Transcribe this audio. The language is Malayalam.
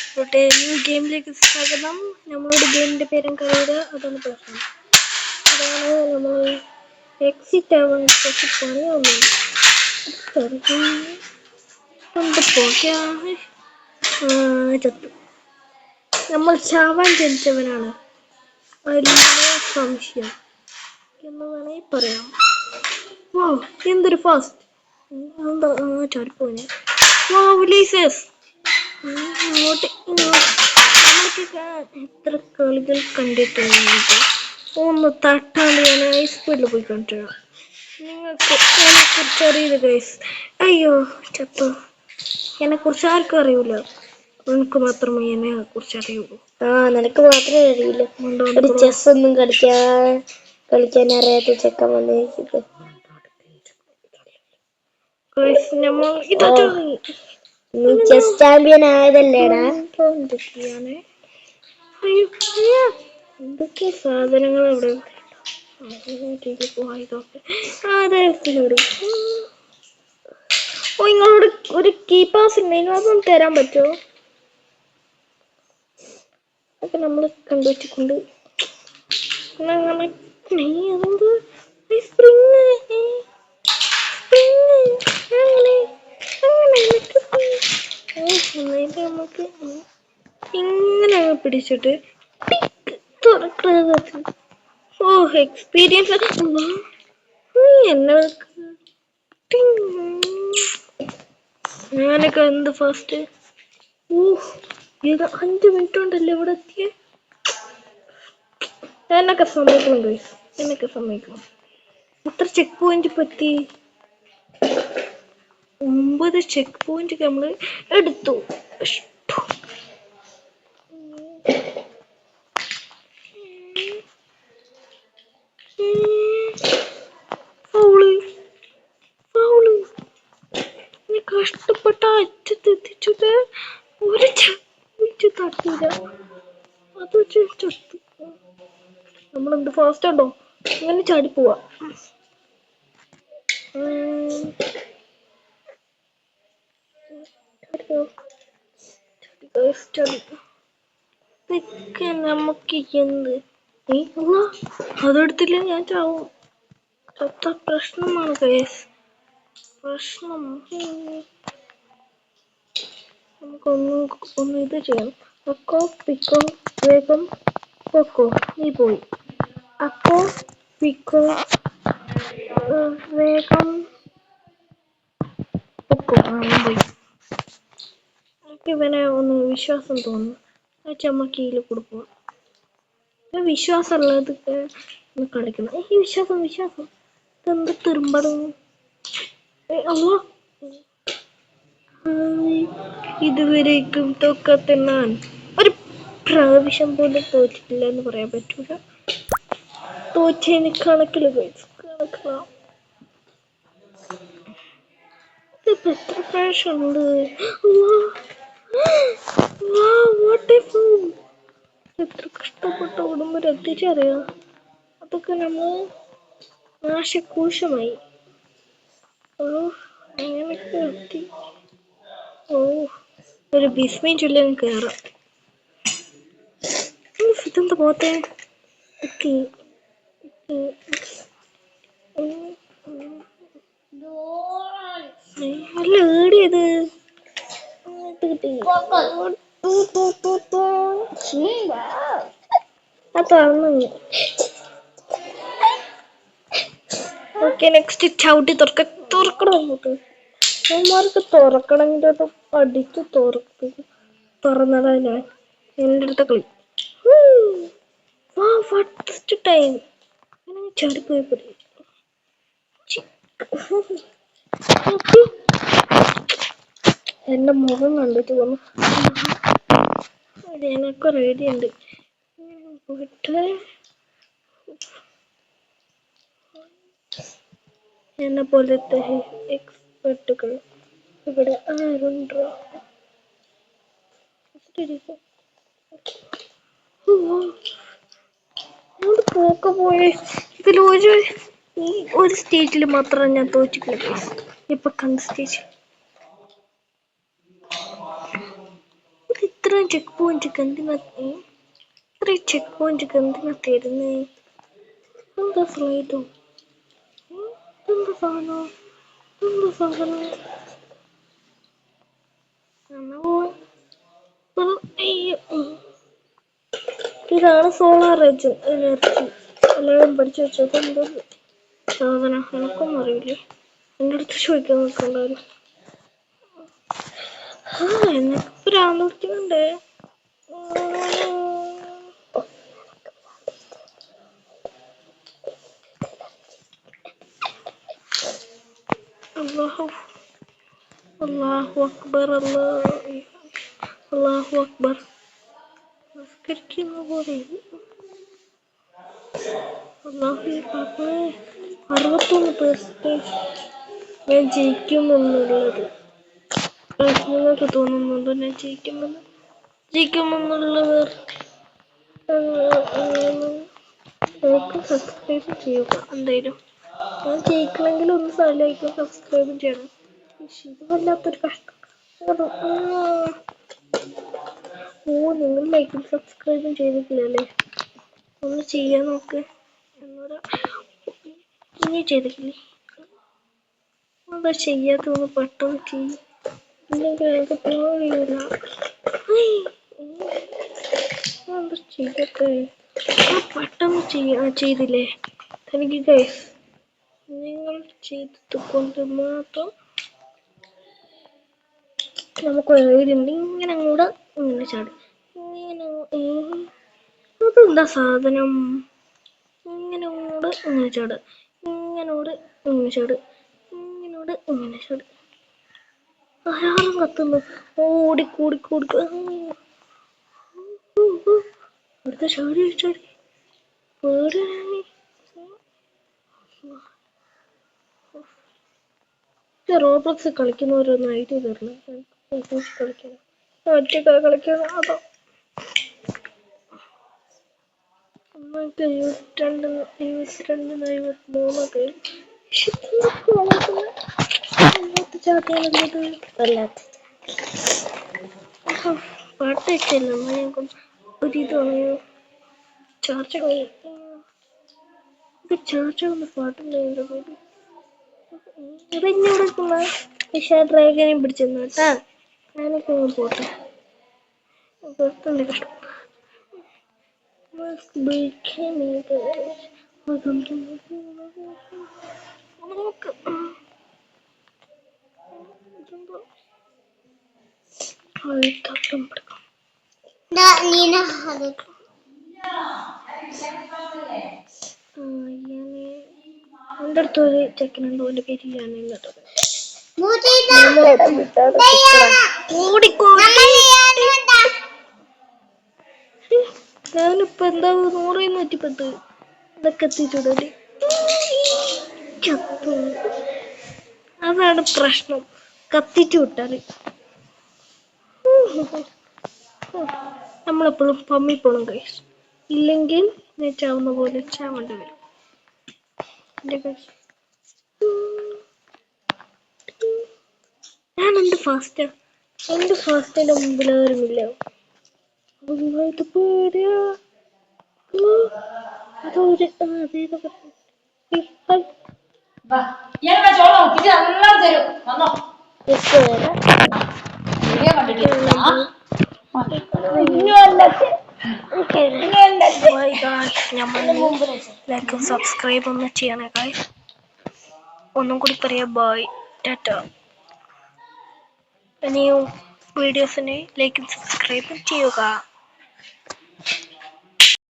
ന്യൂ ഗെയിമിലേക്ക് സ്വാഗതം. നമ്മളോട് ഗെയിമിന്റെ പേരും കഴിയുക അതാണ് പ്രശ്നം. അതാണ് നമ്മൾ എക്സിറ്റ് ആവാൻ കുറച്ച് പണിയൊന്നും ചത്തു. നമ്മൾ ചാവാൻ ജനിച്ചവനാണ്, അതിൽ സംശയം എന്ന് വേണമെങ്കിൽ പറയാം. ഓ എന്തൊരു ഫാസ്റ്റ് എന്താ ചാടിപ്പോനെ. ഇങ്ങോട്ട് നമ്മൾക്ക് എത്ര കളികൾ കണ്ടിട്ടുണ്ട്. ഒന്ന് തട്ടാണ്ട് ഞാൻ ഐസ് സ്പീഡിൽ പോയിക്കൊണ്ടിരാം. നിങ്ങൾക്ക് എന്നെക്കുറിച്ച് അറിയില്ല ഗൈസ്. അയ്യോ ചത്തു. എന്നെക്കുറിച്ച് ആർക്കും അറിയില്ല, എനിക്ക് മാത്രമേ എന്നെ കുറിച്ച് അറിയുള്ളൂ. നിനക്ക് മാത്രമേ അറിയില്ല. ഒരു ചെസ് ഒന്നും കളിക്കാൻ അറിയാത്ത ചെക്കൻ വന്നിരിക്കുന്നത്. നീ ചെസ് ചാമ്പ്യൻ ആയതല്ലേടാ. എന്തൊക്കെ സാധനങ്ങൾ ഇവിടെ. ഓ നിങ്ങളോട് ഒരു കീ പാസ് ഉണ്ടെങ്കിൽ അതൊന്നും തരാൻ പറ്റുമോ? അതൊക്കെ നമ്മൾ കണ്ടുവച്ചിട്ടുണ്ട്. നമുക്ക് ഇങ്ങനെ പിടിച്ചിട്ട് തുറക്കുന്നത്. ഓ എക്സ്പീരിയൻസ് ഞാനൊക്കെ എന്ത് ഫാസ്റ്റ്. ഇത് 5 മിനിറ്റ് കൊണ്ടല്ലേ ഇവിടെ എത്തിയ. എന്നൊക്കെ സമ്മതിക്കണം ഗൈസ്, എന്നൊക്കെ സമ്മതിക്കണം. എത്ര ചെക്ക് പോയിന്റ് പറ്റി? 9 ചെക്ക് പോയിന്റ് നമ്മള് എടുത്തു. കഷ്ടപ്പെട്ട അച്ഛത്ത് എത്തിച്ചത് ഒരു തട്ടില്ല. അത് ചത്തു. നമ്മളെന്ത് ഫാസ്റ്റ് ഉണ്ടോ ഇങ്ങനെ ചാടി പോവാ. നമുക്ക് എന്ത് അതെടുത്തില്ല ഞാൻ ചാവും. ചത്ത പ്രശ്നമാണ് ഗൈസ്, പ്രശ്നം. നമുക്കൊന്നും ഇത് ചെയ്യാം. അക്കോ പിക്കോ വേഗം പൊക്കോ, നീ പോയി. അക്കോ പിക്കോ വേഗം പൊക്കോ. പോയി. എനിക്ക് ഇവനെ ഒന്ന് വിശ്വാസം തോന്നുന്നു. ചമ്മക്കിയിൽ കൊടുക്കുക. വിശ്വാസമുള്ളതൊക്കെ ഒന്ന് കളിക്കണം. ഈ വിശ്വാസം ഇതെന്ത് തിരുമ്പടും. ഇതുവരേക്കും തോക്കാത്ത ഞാൻ ഒരു പ്രാവശ്യം പോലും തോറ്റിട്ടില്ല എന്ന് പറയാൻ പറ്റൂല. തോറ്റേന് കണക്കില് കണക്കണം. ഇതിപ്പോ എത്ര പ്രാവശ്യം ഉണ്ട്. എത്ര കഷ്ടപ്പെട്ട് ഓടുമ്പോൾ എത്തിച്ചറിയാം. അതൊക്കെ നമ്മൾ നാശകൂശമായി. അങ്ങനെയൊക്കെ എത്തി. ഒരു ബിസ്മയും ചൊല്ലി കയറാം. ഇതെന്താ പോത്തെ നല്ല ഏടിയത് കിട്ടി. ഓക്കെ നെക്സ്റ്റ് ചവിട്ടി തുറക്കണം. അങ്ങോട്ട് അവന്മാർക്ക് തുറക്കണമെങ്കിൽ അത് അടിച്ച് തുറന്നതാ ഞാൻ. എൻ്റെ അടുത്ത കളി ഫസ്റ്റ് ടൈം ചാടിപ്പോയി. എന്റെ മുഖം കണ്ടിട്ട് തോന്നുന്നു എനക്ക് റേഡിയുണ്ട്. എന്നെ പോലത്തെ എക്സ്പെർട്ടുകൾ ഇവിടെ ആരുണ്ടോ? പോക്ക പോയി. ഇതിൽ ഒരു സ്റ്റേജിൽ മാത്രം ഞാൻ തോറ്റിട്ടില്ല. ഇപ്പൊ കണ്ട സ്റ്റേജ് ഇത്ര ഇത്രയും ചെക്ക് പോയിന്റ് എന്തിനാ തരുന്നേ? എന്താ സ്ലൈഡോ? എന്ത് സാധനം? ഇതാണ് സോളാർ എനർജി. എല്ലാവരും പഠിച്ചു വെച്ചത് എന്തോ സാധനം എനക്കൊന്നും അറിയില്ലേ. എൻ്റെ അടുത്ത് ചോദിക്കാൻ നിൽക്കണ്ടായിരുന്നു. എന്നൊക്കെ പ്രാർത്ഥിക്കുന്നുണ്ട്. അല്ലാഹു അക്ബർ, അല്ലാഹു അക്ബർ. നിസ്കരിക്കുന്ന പോലെ 61% ഞാൻ ജയിക്കുമെന്നുള്ളത്. നിങ്ങൾക്ക് തോന്നുന്നുണ്ടോ ഞാൻ ജയിക്കുമെന്നുള്ളവർ സബ്സ്ക്രൈബ് ചെയ്യുക. എന്തായാലും ഞാൻ ജയിക്കണമെങ്കിൽ ഒന്ന് ലൈക്കും സബ്സ്ക്രൈബും ചെയ്യണം. ഇത് വല്ലാത്തൊരു കഷ്ടം. നിങ്ങൾ ലൈക്കും സബ്സ്ക്രൈബും ചെയ്തിട്ടില്ലല്ലേ? ഒന്ന് ചെയ്യാൻ നോക്ക്. ഇനി ചെയ്തിട്ടില്ലേ? എന്താ ചെയ്യാത്തൊന്ന് പെട്ടെന്ന് ചെയ്യും. ഇല്ലെങ്കിൽ എനിക്ക് പോയില്ല. എന്താ ചെയ്യട്ടെ? പെട്ടെന്ന് ചെയ്തില്ലേ? എനിക്ക് ഗൈസ് നിങ്ങൾ ചെയ്തത് കൊണ്ട് മാത്രം നമുക്ക് വീടുണ്ട്. ഇങ്ങനെ അങ്ങോട്ട് ഇങ്ങനെ ചാടും. അതെന്താ സാധനം? ഇങ്ങനോട് ഇങ്ങനെ ചാട്, ഇങ്ങനോട് ഇങ്ങനെ ചാട്, ഇങ്ങനോട് ഇങ്ങനെ ചാട്. ധാരാളം കത്തുന്നു. ഓടിക്കൂടി അടുത്ത ചാടി പേടിയാണ്. റോബ്ലോക്സ് കളിക്കുന്നവരൊന്നും ഐഡിയ തരണം. കളിക്കണം, ഒറ്റയ്ക്ക് കളിക്കണം. അതോ 72 പാട്ട് വെച്ചല്ലോ. ഒരിത് ചാർജ് ആവുന്ന പാട്ടുണ്ടായിരുന്നു. ഇതെന്നോടൊക്കെയുള്ള ഡ്രാഗനെ പിടിച്ചെന്നു കേട്ടാ. ഞാനൊക്കെ പോട്ടെ. കഷ്ടം. നോക്ക് എൻ്റെ അടുത്തൊരു ചെക്കനുണ്ട്. ഓൻ്റെ പേര് ഞാനില്ലാത്ത. ഞാനിപ്പോ എന്താ 100-110 ഇതൊക്കെ എത്തിച്ചുടല്. അതാണ് പ്രശ്നം, കത്തിച്ചു വിട്ടാല്. നമ്മളെപ്പോഴും പമ്മിപ്പോഴും കഴിച്ചു. ഇല്ലെങ്കിൽ ഞാൻ ചാവുന്ന പോലെ ചാവേണ്ടി വരും. ഞാൻ എൻ്റെ ഫാസ്റ്റിന്റെ മുമ്പിൽ ആരുമില്ല. അതൊരു പേടിയാ. അതൊരു ലൈക്കും സബ്സ്ക്രൈബ് ഒന്ന് ചെയ്യണേ ഗായ്സ്. ഒന്നും കൂടി പറയാം, ബൈ, ടാറ്റ. ഇനിയും വീഡിയോസിന് ലൈക്കും സബ്സ്ക്രൈബും ചെയ്യുക.